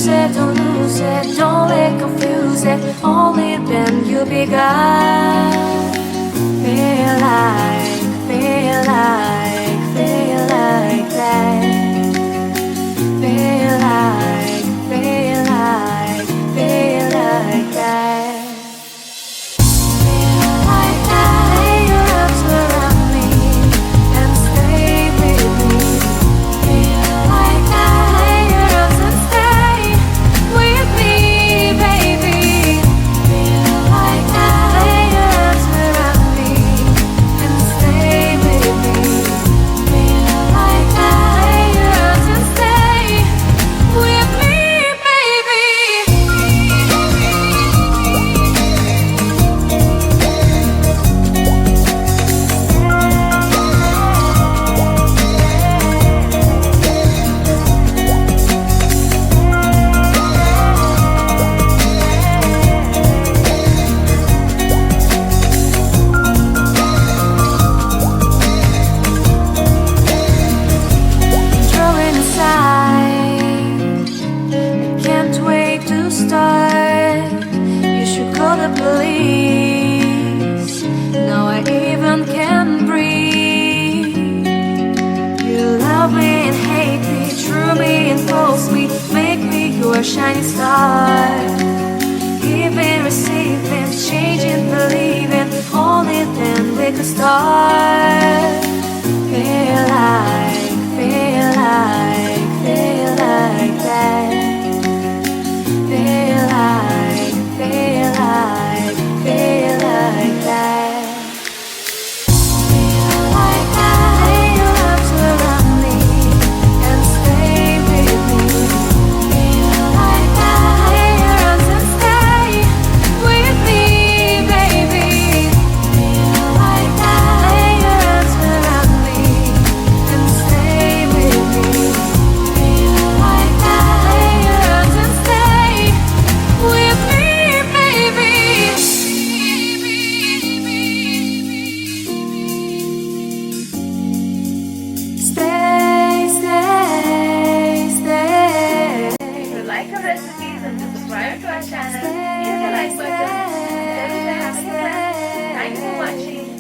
use it, don't lose it, don't let confuse it. Only then you begun. Feel like that. Feel like that. Feel like that. You should call the police. Now I even can breathe. You love me and hate me, true me and false me, make me your shining star. Giving, receiving, changing, believing, only then we could start. Feel like that. Feel like that. Feel like that. Lay your arms around me and stay with me. Feel like that. Lay your arms and stay with me, baby. Feel like that. Lay your arms around me and stay with me. Feel like that. Lay your arms and stay with me, baby. Stay. If you like our recipes and subscribe to our channel, hit the like button. Thanks for watching.